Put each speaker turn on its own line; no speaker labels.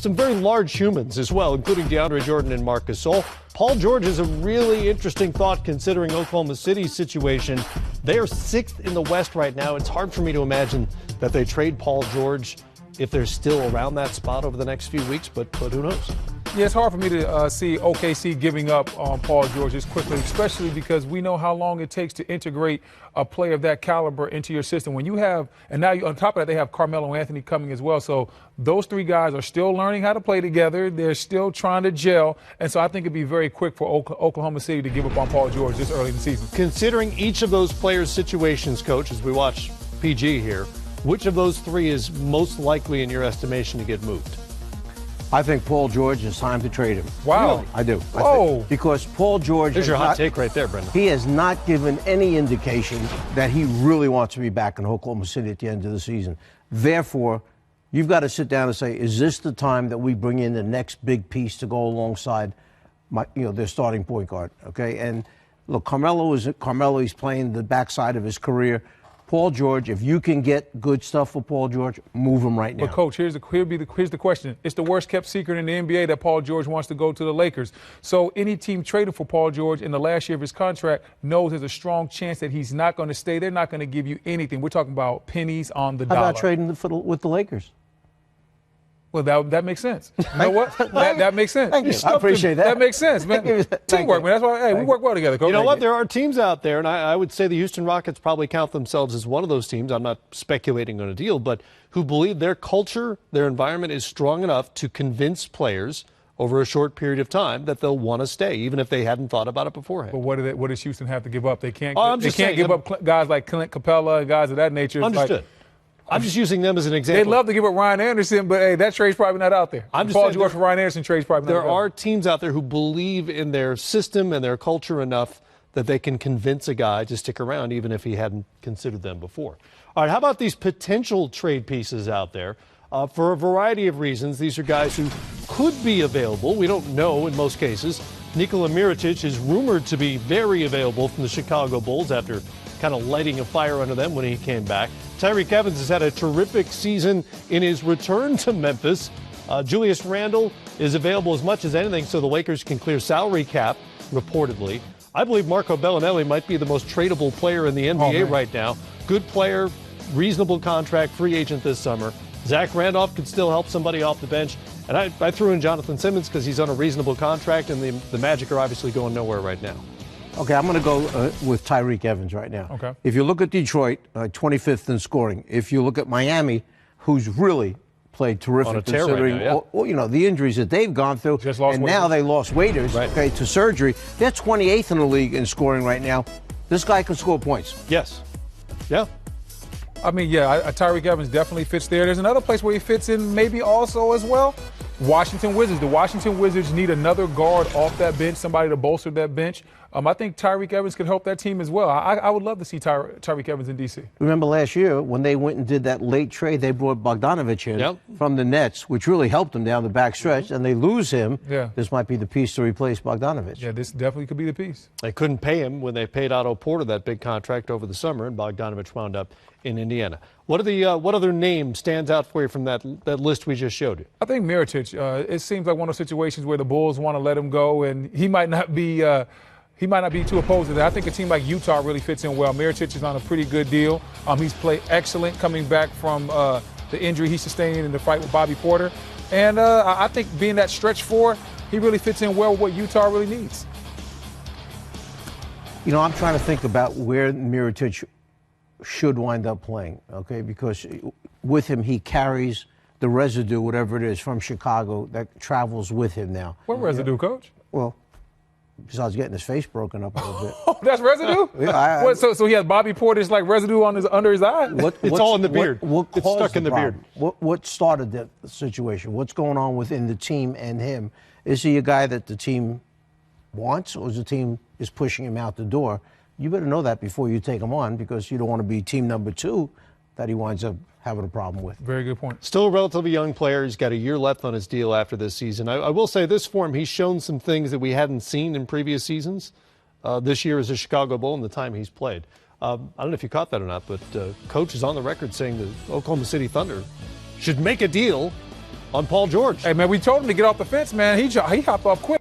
some very large humans as well, including DeAndre Jordan and Marc Gasol. Paul George is a really interesting thought considering Oklahoma City's situation. They are 6th in the West right now. It's hard for me to imagine that they trade Paul George if they're still around that spot over the next few weeks, but who knows?
Yeah, it's hard for me to see OKC giving up on Paul George as quickly, especially because we know how long it takes to integrate a player of that caliber into your system. When you have, and now on top of that, they have Carmelo Anthony coming as well. So those three guys are still learning how to play together. They're still trying to gel. And so I think it'd be very quick for Oklahoma City to give up on Paul George this early in the season.
Considering each of those players' situations, Coach, as we watch PG here, which of those three is most likely in your estimation to get moved?
I think Paul George, is time to trade him.
Wow.
Really, I do.
Whoa.
Because Paul George.
There's your hot take right there, Brendan.
He has not given any indication that he really wants to be back in Oklahoma City at the end of the season. Therefore, you've got to sit down and say, is this the time that we bring in the next big piece to go alongside their starting point guard? Okay. And look, Carmelo. He's playing the backside of his career. Paul George, if you can get good stuff for Paul George, move him right now.
But, Coach, here's the question. It's the worst-kept secret in the NBA that Paul George wants to go to the Lakers. So any team traded for Paul George in the last year of his contract knows there's a strong chance that he's not going to stay. They're not going to give you anything. We're talking about pennies on the dollar.
How about trading with the Lakers?
Well, that makes sense. You know what? that makes sense.
Thank you. I appreciate that.
That makes sense, man. Teamwork, man. That's why, we work well together, Coach.
You know what? There are teams out there, and I would say the Houston Rockets probably count themselves as one of those teams. I'm not speculating on a deal, but who believe their culture, their environment is strong enough to convince players over a short period of time that they'll want to stay, even if they hadn't thought about it beforehand.
But what does Houston have to give up? They can't.
Give
up guys like Clint Capella and guys of that nature.
Understood. I'm just using them as an example.
They'd love to give up Ryan Anderson, but, hey, that trade's probably not out there. Paul George for Ryan Anderson trade's probably not out there.
There are teams out there who believe in their system and their culture enough that they can convince a guy to stick around even if he hadn't considered them before. All right, how about these potential trade pieces out there? For a variety of reasons, these are guys who could be available. We don't know in most cases. Nikola Mirotic is rumored to be very available from the Chicago Bulls after kind of lighting a fire under them when he came back. Tyreke Evans has had a terrific season in his return to Memphis. Julius Randle is available as much as anything so the Lakers can clear salary cap, reportedly. I believe Marco Bellinelli might be the most tradable player in the NBA right now. Good player, reasonable contract, free agent this summer. Zach Randolph could still help somebody off the bench. And I threw in Jonathan Simmons because he's on a reasonable contract, and the Magic are obviously going nowhere right now.
Okay, I'm going to go with Tyreke Evans right now.
Okay.
If you look at Detroit, 25th in scoring. If you look at Miami, who's really played terrific considering the injuries that they've gone through. Now they lost Waiters to surgery. They're 28th in the league in scoring right now. This guy can score points.
Yes. Yeah.
I mean, Tyreke Evans definitely fits there. There's another place where he fits in maybe also as well. Washington Wizards. The Washington Wizards need another guard off that bench, somebody to bolster that bench. I think Tyreke Evans could help that team as well. I would love to see Tyreke Evans in D.C.
Remember last year when they went and did that late trade, they brought Bogdanovich in from the Nets, which really helped them down the back stretch, and they lose him.
Yeah.
This might be the piece to replace Bogdanovich.
Yeah, this definitely could be the piece.
They couldn't pay him when they paid Otto Porter that big contract over the summer, and Bogdanovich wound up in Indiana. What other name stands out for you from that list we just showed you?
I think Mirotic. It seems like one of those situations where the Bulls want to let him go, and he might not be too opposed to that. I think a team like Utah really fits in well. Mirotic is on a pretty good deal. He's played excellent coming back from the injury he sustained in the fight with Bobby Porter. And I think being that stretch four, he really fits in well with what Utah really needs.
I'm trying to think about where Mirotic should wind up playing, okay? Because with him, he carries the residue, whatever it is, from Chicago that travels with him now.
What residue, Coach?
Well, besides getting his face broken up a little bit.
Oh, that's residue?
Yeah,
so he has Bobby Porter's like residue under his eye?
It's all in the beard.
It's stuck in the beard. What started the situation? What's going on within the team and him? Is he a guy that the team wants, or is the team is pushing him out the door? You better know that before you take him on, because you don't want to be team number 2 that he winds up having a problem with.
Very good point.
Still a relatively young player. He's got a year left on his deal after this season. I will say this for him. He's shown some things that we hadn't seen in previous seasons this year as a Chicago Bull in the time he's played. I don't know if you caught that or not, but Coach is on the record saying the Oklahoma City Thunder should make a deal on Paul George.
Hey, man, we told him to get off the fence, man. He hopped off quick.